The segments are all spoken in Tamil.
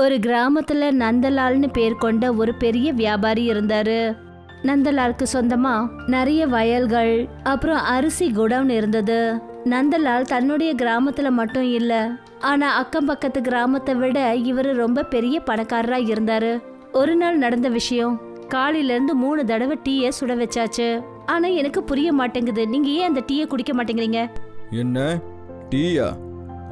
ஒரு கிராமத்துல நந்தலால்னு பேர் கொண்ட ஒரு பெரிய வியாபாரி இருந்தாரு. நந்தலாலுக்கு சொந்தமா நிறைய வயல்கள் அப்புறம் அரிசி குடவுன் இருந்தது. நந்தலால் தன்னுடைய கிராமத்துல மட்டும் இல்ல, ஆனா அக்கம் பக்கத்து கிராமத்தை விட இவரு ரொம்ப பெரிய பணக்காரரா இருந்தாரு. ஒரு நாள் நடந்த விஷயம், காலையில இருந்து 3 தடவை டீயை சுட வச்சாச்சு. ஆனா எனக்கு புரிய மாட்டேங்குது, நீங்க ஏன் அந்த டீயை குடிக்க மாட்டேங்கிறீங்க? என்ன டீயா?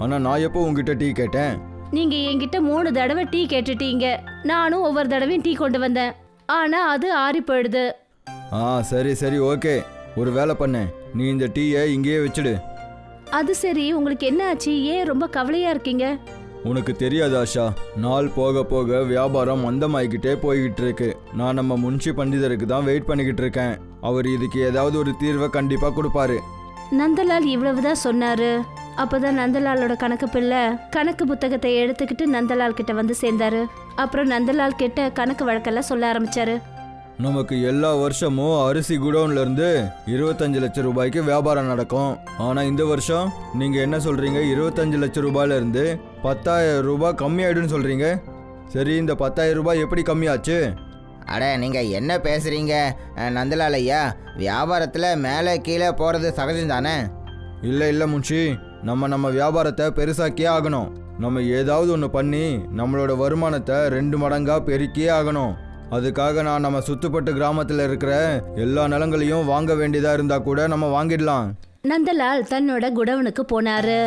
ஆனா நான் எப்போ உங்ககிட்ட டீ கேட்டேன்? நீங்க என்கிட்ட 3 தடவை டீ கேட்டுட்டீங்க. நானும் ஒவ்வொரு தடவையும் டீ கொண்டு வந்தேன், ஆனா அது ஆறி போயிடுது. சரி சரி ஓகே, ஒரு வேலை பண்ண, நீ இந்த டீயை இங்கேயே வச்சுடு. அது சரி, உங்களுக்கு என்ன ஆச்சு? ஏன் ரொம்ப கவலையா இருக்கீங்க? உனக்கு தெரியாது ஆஷா, நாள் போக போக வியாபாரம் மந்தமாகிக்கிட்டே போய்கிட்டு இருக்கு. நான் நம்ம முன்ஷி பண்டிதருக்கு தான் வெயிட் பண்ணிக்கிட்டு இருக்கேன். அவர் இதுக்கு ஏதாவது ஒரு தீர்வை கண்டிப்பா கொடுப்பாரு. நந்தலால் இவ்வளவுதான் சொன்னாரு. அப்பதான் நந்தலாலோட கணக்கு பிள்ளை கணக்கு புத்தகத்தை எடுத்துக்கிட்டு நந்தலால் கிட்ட வந்து சேர்ந்தாரு. அப்புறம் நந்தலால் கிட்ட கணக்கு வழக்கெல்லாம் சொல்ல ஆரம்பிச்சாரு. நமக்கு எல்லா வருஷமும் அரிசி குடோன்ல இருந்து 25 லட்சம் ரூபாய்க்கு வியாபாரம் நடக்கும். ஆனா இந்த வருஷம் நீங்க என்ன சொல்றீங்க? 25 லட்சம் ரூபாயில இருந்து 10,000 ரூபாய் கம்மியாயிடுன்னு சொல்றீங்க. சரி, இந்த 10,000 ரூபாய் எப்படி கம்மியாச்சு? அட நீங்கள் என்ன பேசுகிறீங்க நந்தலால் ஐயா? வியாபாரத்தில் மேலே கீழே போகிறது சகஜம் தானே? இல்லை முன்ஷி, நம்ம வியாபாரத்தை பெருசாக்கியே ஆகணும். நம்ம ஏதாவது ஒன்று பண்ணி நம்மளோட வருமானத்தை 2 மடங்கா பெருக்கியே ஆகணும். அதுக்காக நான் நம்ம சுத்துப்பட்டு கிராமத்தில் இருக்கிற எல்லா நிலங்களையும் வாங்க வேண்டியதா இருந்தா கூட நம்ம வாங்கிடலாம். நந்தலால் தன்னோட குடவுனுக்கு போனாரு.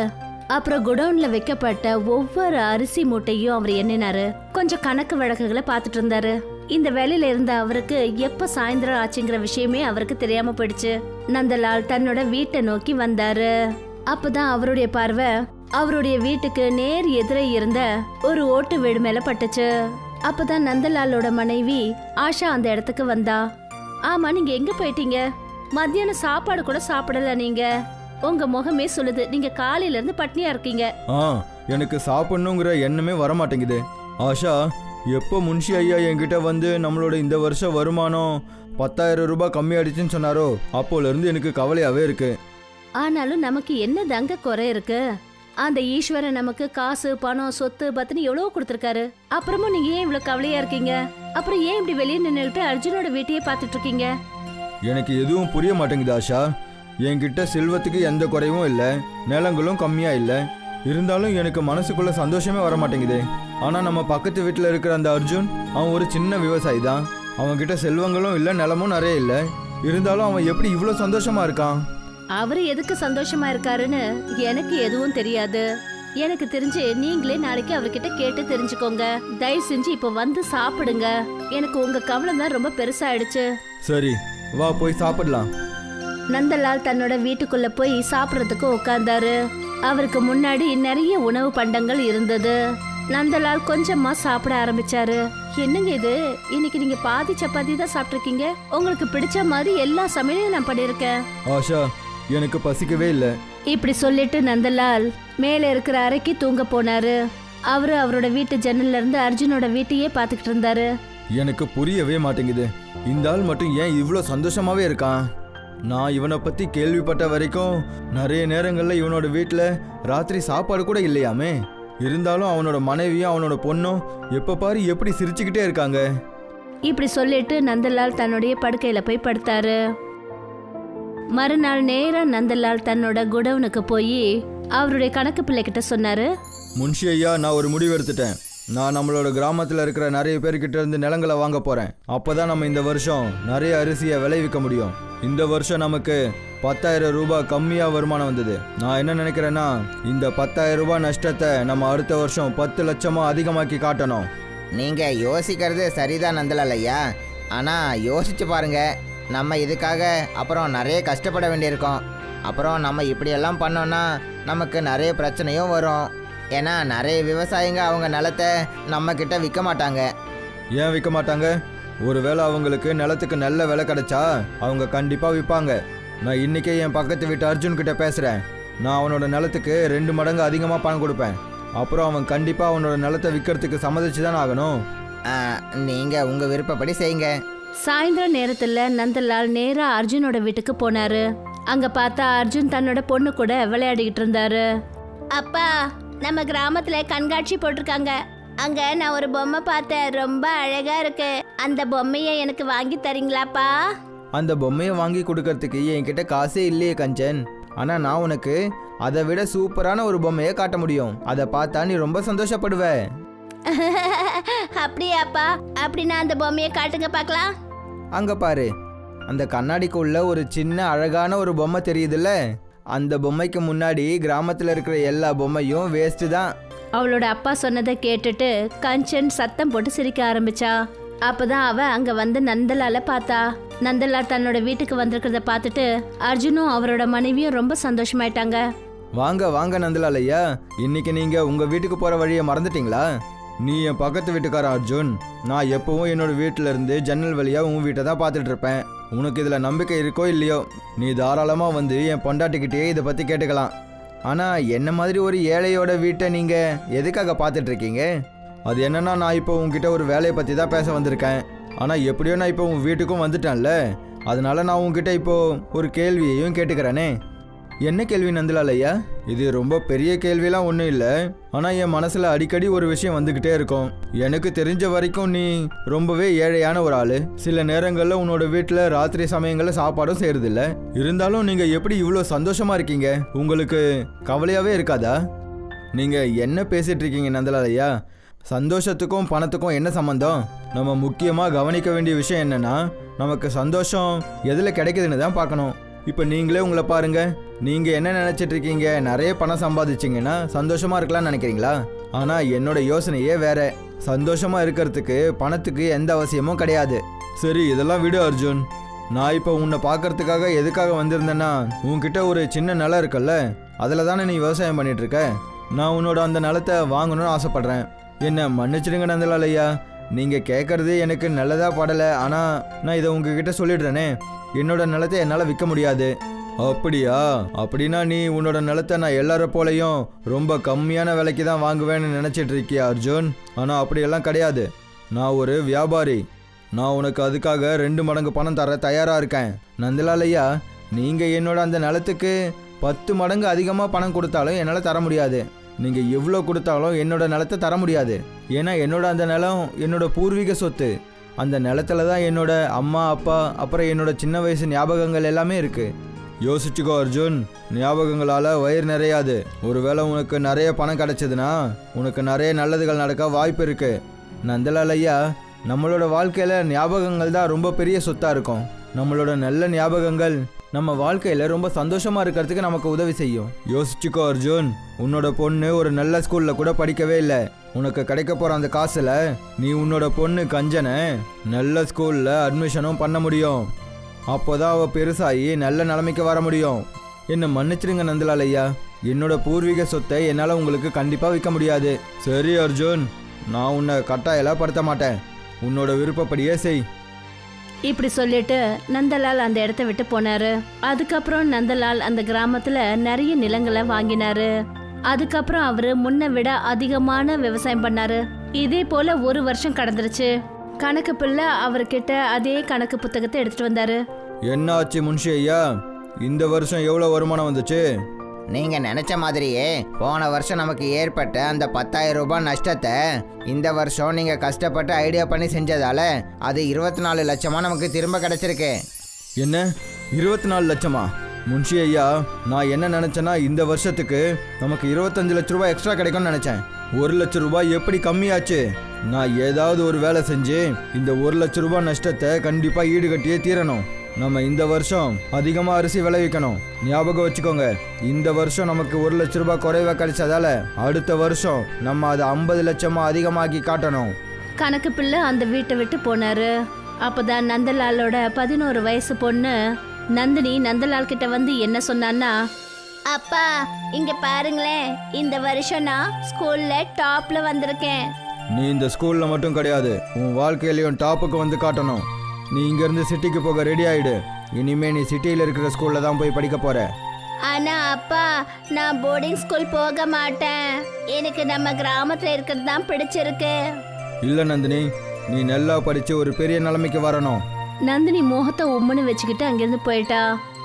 அப்புறம் குடவுன்ல வைக்கப்பட்ட ஒவ்வொரு அரிசி மூட்டையும் அவர் எண்ணினாரு. கொஞ்சம் கணக்கு வழக்குகளை பார்த்துட்டு இருந்தாரு. இந்த வேலையில இருந்த அவருக்கு எப்ப சாயந்தரம் ஆச்சுங்கிற விஷயமே அவருக்கு தெரியாம போயிடுச்சு. நந்தலால் தன்னோட வீட்டை நோக்கி வந்தாரு. அப்பதான் அவருடைய பார்வை அவருடைய வீட்டுக்கு நேர் எதிரே இருந்த ஒரு ஓட்டு வீடு மேல பட்டுச்சு. அப்பதான் நந்தலாலோட மனைவி ஆஷா அந்த இடத்துக்கு வந்தா. ஆமா, நீங்க எங்க போயிட்டீங்க? மத்தியானம் சாப்பாடு கூட சாப்பிடல நீங்க. உங்க முகமே சொல்லுது நீங்க காலையில இருந்து பட்னியா இருக்கீங்க. எனக்கு சாப்பிடணுங்கிற எண்ணமே வரமாட்டேங்குது. ஆஷா, எப்போ முன்ஷி ஐயா என்கிட்ட வந்து நம்மளோட இந்த வருஷம் வருமானம் 10,000 ரூபாய் கம்மியாயிடுச்சுன்னு சொன்னாரோ அப்போல இருந்து எனக்கு கவலையாவே இருக்கு. ஆனாலும் நமக்கு என்ன தங்க குறை இருக்கு? அந்த ஈஸ்வரன் நமக்கு காசு பணம் சொத்து பத்தினி எவ்வளவு கொடுத்திருக்காரு. அப்புறமும் நீங்க ஏன் இவ்வளவு கவலையா இருக்கீங்க? அப்புறம் ஏன் இப்படி வெளியே நின்னுட்டு அர்ஜுனோட வீட்டையே பார்த்துட்டு இருக்கீங்க? எனக்கு எதுவும் புரிய மாட்டேங்குது ஆஷா. என்கிட்ட செல்வத்துக்கு எந்த குறைவும் இல்லை, நிலங்களும் கம்மியா இல்லை. இருந்தாலும் எனக்கு மனசுக்குள்ள சந்தோஷமே வர மாட்டேங்குது. ஆனா நம்ம பக்கத்து வீட்டில் இருக்கிற அந்த அர்ஜுன், அவன் ஒரு சின்ன விவசாயி தான். அவன்கிட்ட செல்வங்களும் இல்லை, நிலமும் நிறைய இல்லை. இருந்தாலும் அவன் எப்படி இவ்வளோ சந்தோஷமா இருக்கான்? அவரு எதுக்கு சந்தோஷமா இருக்காருன்னு எனக்கு எதுவும் தெரியாது. எனக்கு தெரிஞ்சு நீங்களே நாளைக்கு அவர்கிட்ட கேட்டு தெரிஞ்சுக்கோங்க. தயவு செஞ்சு இப்ப வந்து சாப்பிடுங்க. எனக்கு உங்க கவலை தான் ரொம்ப பெருசாயிடுச்சு. சரி, வா போய் சாப்பிடலாம். நந்தலால் தன்னோட வீட்டுக்குள்ள போய் சாப்பிடறதுக்கு உட்கார்ந்தாரு. அவருக்கு முன்னாடி நிறைய உணவு பண்டங்கள் இருந்தது. நந்தலால் கொஞ்சமா சாப்பிட ஆரம்பிச்சாரு. என்னங்க இது, இன்னைக்கு நீங்க பாதி சப்பாத்தி தான் சாப்பிட்டுருக்கீங்க. உங்களுக்கு பிடிச்ச மாதிரி எல்லா சமையலையும் நான் பண்ணிருக்கேன். ஆஷா, எனக்கு பசிக்கவே இல்லை. இப்படி சொல்லிட்டு நந்தலால் மேல இருக்கிற அறைக்கு தூங்க போனாரு. அவரு அவரோட வீட்டு ஜன்னல்ல இருந்து அர்ஜுனோட வீட்டையே பாத்துக்கிட்டு இருந்தாரு. எனக்கு புரியவே மாட்டேங்குது, இந்த ஆள் மட்டும் ஏன் இவ்வளோ சந்தோஷமாவே இருக்கான்? நான் இவனை பத்தி கேள்விப்பட்ட வரைக்கும் நிறைய நேரங்கள்ல இவனோட வீட்டில் ராத்திரி சாப்பாடு கூட இல்லையாமே. இருந்தாலும் அவனோட மனைவியும் அவனோட பொண்ணும் எப்ப பாரு எப்படி சிரிச்சுக்கிட்டே இருக்காங்க. இப்படி சொல்லிட்டு நந்தலால் தன்னுடைய படுக்கையில போய் படுத்தாரு. மறுநாள் நேரா நந்தலால் தன்னோட குடவுனுக்கு போய் அவருடைய கணக்கு பிள்ளைகிட்ட சொன்னாரு. முன்ஷி ஐயா, நான் ஒரு முடிவு எடுத்துட்டேன். நான் நம்மளோட கிராமத்தில் இருக்கிற நிறைய பேர்கிட்ட இருந்து நிலங்களை வாங்க போறேன். அப்பதான் நம்ம இந்த வருஷம் நிறைய அரிசியை விளைவிக்க முடியும். இந்த வருஷம் நமக்கு 10,000 ரூபாய் கம்மியா வருமானம் வந்தது. நான் என்ன நினைக்கிறேன்னா, இந்த 10,000 ரூபாய் நஷ்டத்தை நம்ம அடுத்த வருஷம் 10 லட்சமா அதிகமாக்கி காட்டணும். நீங்கள் யோசிக்கிறது சரிதான் நந்தலால் ஐயா. ஆனால் யோசிச்சு பாருங்க, நம்ம இதுக்காக அப்புறம் நிறைய கஷ்டப்பட வேண்டியிருக்கோம். அப்புறம் நம்ம இப்படியெல்லாம் பண்ணோன்னா நமக்கு நிறைய பிரச்சனையும் வரும். ஏன்னா நிறைய விவசாயிங்க அவங்க நிலத்தை நம்மக்கிட்ட விற்க மாட்டாங்க. ஏன் விற்க மாட்டாங்க? ஒருவேளை அவங்களுக்கு நிலத்துக்கு நல்ல விலை கிடைச்சா அவங்க கண்டிப்பாக விற்பாங்க. நான் இன்னைக்கே என் பக்கத்து வீட்டு அர்ஜுன் கிட்ட பேசுகிறேன். நான் அவனோட நிலத்துக்கு 2 மடங்கு அதிகமாக பணம் கொடுப்பேன். அப்புறம் அவன் கண்டிப்பாக அவனோட நிலத்தை விற்கிறதுக்கு சம்மதிச்சு தான் ஆகணும். நீங்கள் உங்கள் விருப்பப்படி செய்யுங்க. சாயந்தரம் நேரத்துல நந்தலால் நேரா அர்ஜுனோட வீட்டுக்கு போனாரு. அங்க பார்த்தா அர்ஜுன் தன்னோட பொண்ணு கூட விளையாடிக்கிட்டு இருந்தாரு. அப்பா, நம்ம கிராமத்துல கண்காட்சி போட்டிருக்காங்க. அங்க நான் ஒரு பொம்மை பார்த்தேன், ரொம்ப அழகா இருக்கு. அந்த பொம்மையை எனக்கு வாங்கி தரீங்களாப்பா? அந்த பொம்மையை வாங்கி கொடுக்கறதுக்கு என்கிட்ட காசே இல்லையே கஞ்சன். ஆனால் நான் உனக்கு அதை விட சூப்பரான ஒரு பொம்மையை காட்ட முடியும். அதை பார்த்தா நீ ரொம்ப சந்தோஷப்படுவ. அப்படியாப்பா? அப்படின்னா அந்த பொம்மையை காட்டுங்க பார்க்கலாம். அங்கே பாரு, அந்த கண்ணாடிக்குள்ள ஒரு சின்ன அழகான ஒரு பொம்மை தெரியுதுல்ல? அந்த பொம்மைக்கு முன்னாடி கிராமத்தில் இருக்கிற எல்லா பொம்மையும் வேஸ்ட்டு தான். அவளோட அப்பா சொன்னதை கேட்டுட்டு கஞ்சன் சத்தம் போட்டு சிரிக்க ஆரம்பிச்சா. அப்பதான் அவ அங்க வந்து நந்தலால பார்த்தா. நந்தலால் தன்னோட வீட்டுக்கு வந்திருக்கிறத பார்த்துட்டு அர்ஜுனும் அவரோட மனைவியும் ரொம்ப சந்தோஷமாயிட்டாங்க. வாங்க வாங்க நந்தலால் ஐயா, இன்னைக்கு நீங்கள் உங்கள் வீட்டுக்கு போகிற வழியை மறந்துட்டீங்களா? நீ என் பக்கத்து வீட்டுக்காரன் அர்ஜுன். நான் எப்பவும் என்னோட வீட்டில் இருந்து ஜன்னல் வழியாக உன் வீட்டை தான் பார்த்துட்டு இருப்பேன். உனக்கு இதில் நம்பிக்கை இருக்கோ இல்லையோ, நீ தாராளமாக வந்து என் பொண்டாட்டிக்கிட்டே இதை பற்றி கேட்டுக்கலாம். ஆனால் என்ன மாதிரி ஒரு ஏழையோட வீட்டை நீங்கள் எதுக்காக பார்த்துட்டு இருக்கீங்க? அது என்னன்னா, நான் இப்போ உங்ககிட்ட ஒரு வேலையை பற்றி தான் பேச வந்திருக்கேன். ஆனால் எப்படியோ நான் இப்போ உன் வீட்டுக்கும் வந்துட்டேன்ல, அதனால நான் உங்ககிட்ட இப்போ ஒரு கேள்வியையும் கேட்டுக்கிறேனே. என்ன கேள்வி நந்தலால் ஐயா? இது ரொம்ப பெரிய கேள்விலாம் ஒன்றும் இல்லை, ஆனால் என் மனசில் அடிக்கடி ஒரு விஷயம் வந்துக்கிட்டே இருக்கும். எனக்கு தெரிஞ்ச வரைக்கும் நீ ரொம்பவே ஏழையான ஒரு ஆள். சில நேரங்களில் உன்னோட வீட்டில் ராத்திரி சமயங்களில் சாப்பாடும் செய்கிறதில்ல. இருந்தாலும் நீங்கள் எப்படி இவ்வளோ சந்தோஷமாக இருக்கீங்க? உங்களுக்கு கவலையாகவே இருக்காதா? நீங்கள் என்ன பேசிகிட்டு இருக்கீங்க நந்தலால் ஐயா? சந்தோஷத்துக்கும் பணத்துக்கும் என்ன சம்மந்தம்? நம்ம முக்கியமாக கவனிக்க வேண்டிய விஷயம் என்னென்னா, நமக்கு சந்தோஷம் எதில் கிடைக்குதுன்னு தான் பார்க்கணும். இப்போ நீங்களே உங்களை பாருங்க, நீங்கள் என்ன நினச்சிட்டு இருக்கீங்க? நிறைய பணம் சம்பாதிச்சிங்கன்னா சந்தோஷமாக இருக்கலாம்னு நினைக்கிறீங்களா? ஆனால் என்னோட யோசனையே வேற. சந்தோஷமாக இருக்கிறதுக்கு பணத்துக்கு எந்த அவசியமும் கிடையாது. சரி, இதெல்லாம் விடு அர்ஜுன். நான் இப்போ உன்னை பார்க்கறதுக்காக எதுக்காக வந்திருந்தேன்னா, உன்கிட்ட ஒரு சின்ன நிலம் இருக்குல்ல, அதில் தானே நீ விவசாயம் பண்ணிட்டு இருக்க. நான் உன்னோட அந்த நிலத்தை வாங்கணும்னு ஆசைப்பட்றேன். என்ன மன்னிச்சிடுங்க நந்தலால் ஐயா, நீங்கள் கேட்குறது எனக்கு நல்லதாக படலை. ஆனால் நான் இதை உங்ககிட்ட சொல்லிடுறேனே, என்னோட நிலத்தை என்னால் விற்க முடியாது. அப்படியா? அப்படின்னா நீ உன்னோட நிலத்தை நான் எல்லார போலையும் ரொம்ப கம்மியான விலைக்கு தான் வாங்குவேன்னு நினச்சிட்டு இருக்கியா அர்ஜுன்? ஆனால் அப்படியெல்லாம் கிடையாது. நான் ஒரு வியாபாரி. நான் உனக்கு அதுக்காக 2 மடங்கு பணம் தர தயாராக இருக்கேன். நந்தலால் ஐயா, நீங்கள் என்னோட அந்த நிலத்துக்கு 10 மடங்கு அதிகமாக பணம் கொடுத்தாலும் என்னால் தர முடியாது. நீங்கள் எவ்வளோ கொடுத்தாலும் என்னோட நிலத்தை தர முடியாது. ஏன்னா என்னோட அந்த நிலம் என்னோட பூர்வீக சொத்து. அந்த நிலத்துல தான் என்னோட அம்மா அப்பா அப்புறம் என்னோட சின்ன வயசு ஞாபகங்கள் எல்லாமே இருக்குது. யோசிச்சுக்கோ அர்ஜுன், ஞாபகங்களால் வயிறு நிறையாது. ஒருவேளை உனக்கு நிறைய பணம் கிடைச்சதுன்னா உனக்கு நிறைய நல்லதுகள் நடக்க வாய்ப்பு இருக்குது. நந்தலால் ஐயா, நம்மளோட வாழ்க்கையில் ஞாபகங்கள் தான் ரொம்ப பெரிய சொத்தாக இருக்கும். நம்மளோட நல்ல ஞாபகங்கள் நம்ம வாழ்க்கையில் ரொம்ப சந்தோஷமாக இருக்கிறதுக்கு நமக்கு உதவி செய்யும். யோசிச்சுக்கோ அர்ஜுன், உன்னோட பொண்ணு ஒரு நல்ல ஸ்கூலில் கூட படிக்கவே இல்லை. உனக்கு கிடைக்க போகிற அந்த காசில் நீ உன்னோட பொண்ணு கஞ்சனை நல்ல ஸ்கூலில் அட்மிஷனும் பண்ண முடியும். அப்போ தான் அவள் பெருசாகி நல்ல நிலைமைக்கு வர முடியும். என்னை மன்னிச்சிடுங்க நந்தலால் ஐயா, என்னோட பூர்வீக சொத்தை என்னால் உங்களுக்கு கண்டிப்பாக விற்க முடியாது. சரி அர்ஜுன், நான் உன்னை கட்டாயெல்லாம் படுத்த மாட்டேன். உன்னோட விருப்பப்படியே செய். இப்படி சொல்லிட்டு நந்தலால் அந்த இடத்த விட்டு போனாரு. அதுக்கப்புறம் நந்தலால் அந்த கிராமத்துல நிறைய நிலங்களை வாங்கினாரு. அதுக்கப்புறம் அவரு முன்ன விட அதிகமான விவசாயம் பண்ணாரு. இதே போல 1 வருஷம் கடந்துருச்சு. கணக்கு பிள்ளை அவர்கிட்ட அதே கணக்கு புத்தகத்தை எடுத்துட்டு வந்தாரு. என்ன ஆச்சு முன்ஷி ஐயா, இந்த வருஷம் எவ்வளோ வருமானம் வந்துச்சு? நீங்கள் நினச்ச மாதிரியே போன வருஷம் நமக்கு ஏற்பட்ட அந்த 10,000 ரூபாய் நஷ்டத்தை இந்த வருஷம் நீங்கள் கஷ்டப்பட்டு ஐடியா பண்ணி செஞ்சதால அது 24 லட்சமாக நமக்கு திரும்ப கிடச்சிருக்கு. என்ன 24 லட்சமா? முன்ஷி ஐயா, நான் என்ன நினச்சேன்னா இந்த வருஷத்துக்கு நமக்கு 25 லட்ச ரூபாய் எக்ஸ்ட்ரா கிடைக்கும்னு நினச்சேன். 1 லட்ச ரூபாய் எப்படி கம்மியாச்சு? நான் ஏதாவது ஒரு வேலை செஞ்சு இந்த 1 லட்ச ரூபாய் நஷ்டத்தை கண்டிப்பாக ஈடுகட்டியே தீரணும். நம்ம இந்த வருஷம் அதிகமாக அரிசி விளைவிக்கணும். ஞாபகம் வச்சுக்கோங்க, இந்த வருஷம் நமக்கு 1 லட்ச ரூபாய் குறைவாக கிடைச்சதால அடுத்த வருஷம் நம்ம அதை 50 லட்சமா அதிகமாக்கி காட்டணும். கணக்கு பிள்ளை அந்த வீட்டை விட்டு போனாரு. அப்பதான் நந்தலாலோட 11 வயசு பொண்ணு நந்தினி நந்தலால் கிட்ட வந்து என்ன சொன்னான்னா, அப்பா இங்க பாருங்களேன், இந்த வருஷம் நான் ஸ்கூல்ல டாப்ல வந்திருக்கேன். நீ இந்த ஸ்கூலில் மட்டும் கிடையாது, உன் வாழ்க்கையிலையும் டாப்புக்கு வந்து காட்டணும். நீ இங்கேருந்து சிட்டிக்கு போக ரெடி ஆகிடு. இனிமே நீ சிட்டியில் இருக்கிற ஸ்கூலில் தான் போய் படிக்க போற. ஆனா அப்பா, நான் போர்டிங் ஸ்கூல் போக மாட்டேன். எனக்கு நம்ம கிராமத்துல இருக்கிறது தான் பிடிச்சிருக்கு. இல்லை நந்தினி, நீ நல்லா படித்து ஒரு பெரிய நிலைமைக்கு வரணும். நந்தினி முகத்தை உம்முன்னு வச்சுக்கிட்டு அங்கிருந்து போயிட்டா.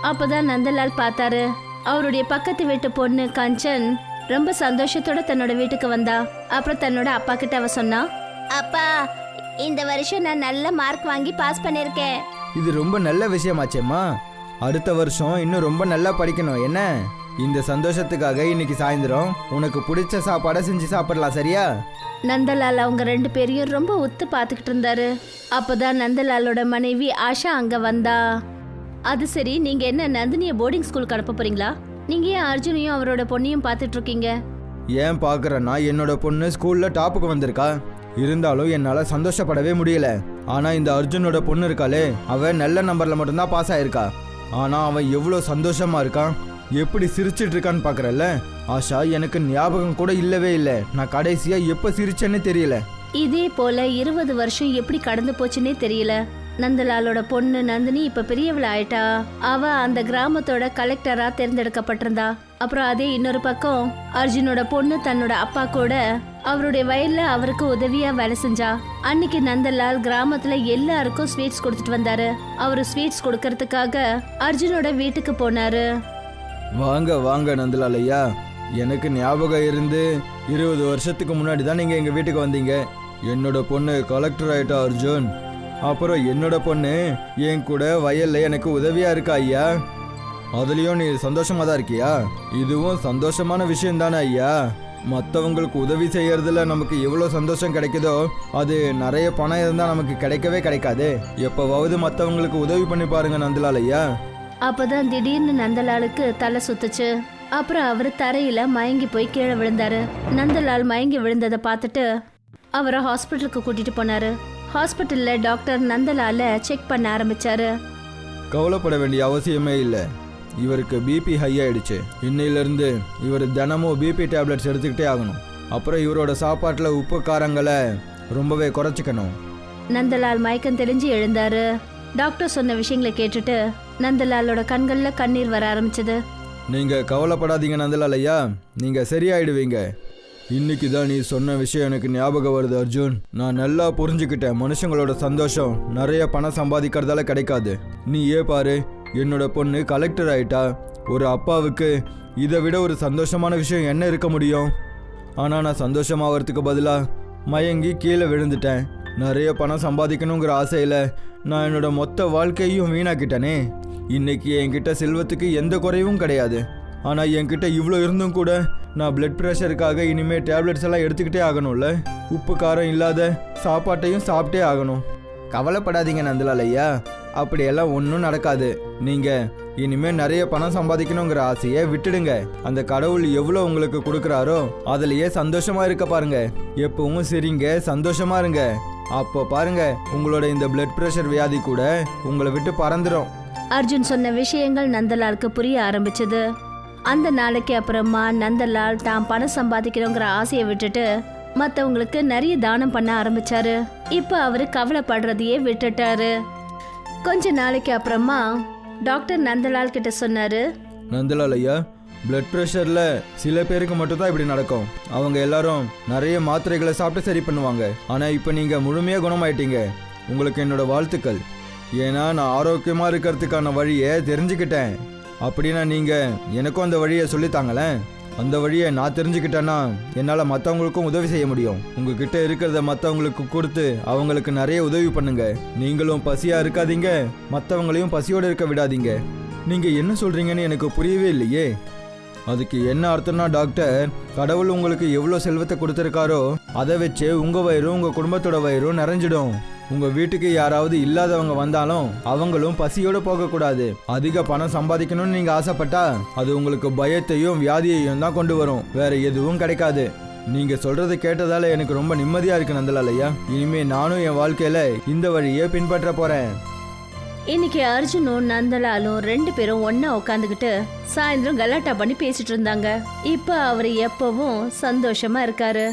அப்பதான் நந்தலால் பார்த்தாரு, அவருடைய பக்கத்து வீட்டு பொண்ணு கஞ்சன் ரொம்ப சந்தோஷத்தோட தன்னோட வீட்டுக்கு வந்தா. அப்புறம் தன்னோட அப்பா கிட்ட அவ சொன்னா, அப்பா, இந்த வருஷம் நான் நல்ல மார்க் வாங்கி பாஸ் பண்ணிருக்கேன். இது ரொம்ப நல்ல விஷயமாச்சேம்மா. அடுத்த வருஷம் இன்னும் ரொம்ப நல்லா படிக்கணும் என்ன? இந்த சந்தோஷத்துக்காக இன்னைக்கு சாயந்தரம் உனக்கு பிடிச்ச சாப்பாடை செஞ்சு சாப்பிடலாம், சரியா? நந்தலால் அவங்க 2 பேரையும் ரொம்ப உத்து பார்த்துக்கிட்டு இருந்தாரு. அப்பதான் நந்தலாலோட மனைவி ஆஷா அங்க வந்தா. அது சரி, நீங்க என்ன நந்தினிய போர்டிங் ஸ்கூலுக்கு அனுப்ப போறீங்களா? நீங்க ஏன் அர்ஜுனையும் அவரோட பொண்ணையும் பார்த்துட்டு இருக்கீங்க? ஏன் பார்க்குறேன்னா என்னோட பொண்ணு ஸ்கூலில் டாப்புக்கு வந்திருக்கா. இருந்தாலும் என்னால் சந்தோஷப்படவே முடியல. ஆனால் இந்த அர்ஜுனோட பொண்ணு இருக்காளே, அவன் நல்ல நம்பரில் மட்டும்தான் பாஸ் ஆயிருக்கா. ஆனால் அவன் எவ்வளோ சந்தோஷமா இருக்கான், எப்படி சிரிச்சிட்டு இருக்கான்னு பார்க்குறல்ல ஆஷா. எனக்கு ஞாபகம் கூட இல்லவே இல்லை, நான் கடைசியாக எப்போ சிரிச்சேன்னு தெரியல. இதே போல 20 வருஷம் எப்படி கடந்து போச்சுன்னே தெரியல. நந்தலாலோட பொண்ணு நந்தினி இப்ப பெரியவள ஆயிட்டா. அவ அந்த கிராமத்தோட கலெக்டரா தேர்ந்தெடுக்கப்பட்டிருந்தா. அப்புறம் அதே இன்னொரு பக்கம் அர்ஜுனோட பொண்ணு தன்னோட அப்பா கூட அவருடைய வயல்ல அவருக்கு உதவியா வேலை செஞ்சா. அன்னைக்கு நந்தலால் கிராமத்துல எல்லாருக்கும் ஸ்வீட்ஸ் கொடுத்துட்டு வந்தாரு. அவரு ஸ்வீட்ஸ் கொடுக்கறதுக்காக அர்ஜுனோட வீட்டுக்கு போனாரு. வாங்க வாங்க நந்தலால் ஐயா, எனக்கு ஞாபகம் இருந்து 20 வருஷத்துக்கு முன்னாடி தான் நீங்கள் எங்கள் வீட்டுக்கு வந்தீங்க. என்னோட பொண்ணு கலெக்டர் ஆயிட்டா அர்ஜுன். அப்புறம் என்னோட பொண்ணு என் கூட வயல்ல எனக்கு உதவியா இருக்கா ஐயா. அதுலேயும் நீ சந்தோஷமாக தான் இருக்கியா? இதுவும் சந்தோஷமான விஷயம் தானே ஐயா. மற்றவங்களுக்கு உதவி செய்யறதுல நமக்கு எவ்வளோ சந்தோஷம் கிடைக்குதோ, அது நிறைய பணம் இருந்தால் நமக்கு கிடைக்கவே கிடைக்காது. எப்போவாவது மற்றவங்களுக்கு உதவி பண்ணி பாருங்க நந்தலால் ஐயா. அப்பதான் திடீர்னு நந்தலாலுக்கு தலை சுத்துச்சு. அப்புறம் அவரு தரையில மயங்கி போய் கீழே விழுந்தாரு. நந்தலால் மயங்கி விழுந்ததை பார்த்துட்டு அவரை ஹாஸ்பிட்டலுக்கு கூட்டிட்டு போனாரு. ஹாஸ்பிட்டல்ல டாக்டர் நந்தலால செக் பண்ண ஆரம்பிச்சாரு. கவலைப்பட வேண்டிய அவசியமே இல்லை. இவருக்கு பிபி ஹை ஆயிடுச்சு. இன்னையிலேருந்து இவர் தினமும் பிபி டேப்லெட்ஸ் எடுத்துக்கிட்டே ஆகணும். அப்புறம் இவரோட சாப்பாட்டில் உப்பு காரங்களை ரொம்பவே குறைச்சிக்கணும். நந்தலால் மயக்கம் தெளிஞ்சு எழுந்தாரு. டாக்டர் சொன்ன விஷயங்களை கேட்டுட்டு நந்தலாலோட கண்கள்ல கண்ணீர் வர ஆரம்பிச்சது. நீங்கள் கவலைப்படாதீங்க நந்தலால் ஐயா, நீங்கள் சரியாயிடுவீங்க. இன்னைக்கு தான் நீ சொன்ன விஷயம் எனக்கு ஞாபகம் வருது அர்ஜுன். நான் நல்லா புரிஞ்சுக்கிட்டேன், மனுஷங்களோட சந்தோஷம் நிறைய பணம் சம்பாதிக்கிறதால கிடைக்காது. நீ பாரு, என்னோட பொண்ணு கலெக்டர் ஆயிட்டா. ஒரு அப்பாவுக்கு இதை விட ஒரு சந்தோஷமான விஷயம் என்ன இருக்க முடியும்? ஆனால் நான் சந்தோஷமாகறதுக்கு பதிலாக மயங்கி கீழே விழுந்துட்டேன். நிறைய பணம் சம்பாதிக்கணுங்கிற ஆசையில் நான் என்னோட மொத்த வாழ்க்கையும் வீணாக்கிட்டேனே. இன்னைக்கு என்கிட்ட செல்வத்துக்கு எந்த குறைவும் கிடையாது. ஆனால் என்கிட்ட இவ்வளோ இருந்தும் கூட நான் பிளட் ப்ரெஷருக்காக இனிமேல் டேப்லெட்ஸ் எல்லாம் எடுத்துக்கிட்டே ஆகணும்ல. உப்பு காரம் இல்லாத சாப்பாட்டையும் சாப்பிட்டே ஆகணும். கவலைப்படாதீங்க நந்தலால் ஐயா, அப்படியெல்லாம் ஒன்றும் நடக்காது. நீங்கள் இனிமேல் நிறைய பணம் சம்பாதிக்கணுங்கிற ஆசையை விட்டுடுங்க. அந்த கடவுள் எவ்வளோ உங்களுக்கு கொடுக்குறாரோ அதுலேயே சந்தோஷமாக இருக்க பாருங்க. எப்பவும் சரிங்க, சந்தோஷமாக இருங்க. அப்போ பாருங்க, உங்களோட இந்த பிளட் ப்ரெஷர் வியாதி கூட உங்களை விட்டு பறந்துடும். அர்ஜுன் சொன்ன விஷயங்கள் நந்தலாலுக்கு புரிய ஆரம்பிச்சது. அந்த நாளைக்கு அப்புறமா நந்தலால் தான் பணம் சம்பாதிக்கணுங்கிற ஆசையை விட்டுட்டு மற்றவங்களுக்கு நிறைய தானம் பண்ண ஆரம்பிச்சாரு. இப்போ அவரு கவலைப்படுறதையே விட்டுட்டாரு. கொஞ்ச நாளைக்கு அப்புறமா டாக்டர் நந்தலால் கிட்ட சொன்னாரு, நந்தலால் ஐயா, பிளட் ப்ரெஷரில் சில பேருக்கு மட்டும்தான் இப்படி நடக்கும். அவங்க எல்லாரும் நிறைய மாத்திரைகளை சாப்பிட்டு சரி பண்ணுவாங்க. ஆனால் இப்போ நீங்கள் முழுமையாக குணமாயிட்டீங்க. உங்களுக்கு என்னோட வாழ்த்துக்கள். ஏன்னா நான் ஆரோக்கியமாக இருக்கிறதுக்கான வழியை தெரிஞ்சுக்கிட்டேன். அப்படின்னா நீங்கள் எனக்கும் அந்த வழியை சொல்லித்தாங்களேன். அந்த வழியை நான் தெரிஞ்சுக்கிட்டேன்னா என்னால் மற்றவங்களுக்கும் உதவி செய்ய முடியும். உங்ககிட்ட இருக்கிறத மற்றவங்களுக்கு கொடுத்து அவங்களுக்கு நிறைய உதவி பண்ணுங்க. நீங்களும் பசியாக இருக்காதீங்க, மற்றவங்களையும் பசியோடு இருக்க விடாதீங்க. நீங்கள் என்ன சொல்கிறீங்கன்னு எனக்கு புரியவே இல்லையே. அதுக்கு என்ன அர்த்தம்னா டாக்டர், கடவுள் உங்களுக்கு எவ்வளோ செல்வத்தை கொடுத்துருக்காரோ அதை வச்சு உங்கள் வயிறும் உங்கள் குடும்பத்தோட வயிறும் நிறைஞ்சிடும். உங்கள் வீட்டுக்கு யாராவது இல்லாதவங்க வந்தாலும் அவங்களும் பசியோடு போகக்கூடாது. அதிக பணம் சம்பாதிக்கணும்னு நீங்கள் ஆசைப்பட்டா அது உங்களுக்கு பயத்தையும் வியாதியையும் தான் கொண்டு வரும், வேற எதுவும் கிடைக்காது. நீங்கள் சொல்கிறத கேட்டதால எனக்கு ரொம்ப நிம்மதியாக இருக்கு நந்தலால் ஐயா. இனிமேல் நானும் என் வாழ்க்கையில் இந்த வழியை பின்பற்ற போகிறேன். இன்னைக்கு அர்ஜுனும் நந்தலாலும் 2 பேரும் ஒன்னா உட்காந்துக்கிட்டு சாயந்தரம் கலாட்டா பண்ணி பேசிட்டு இருந்தாங்க. இப்ப அவரு எப்பவும் சந்தோஷமா இருக்காரு.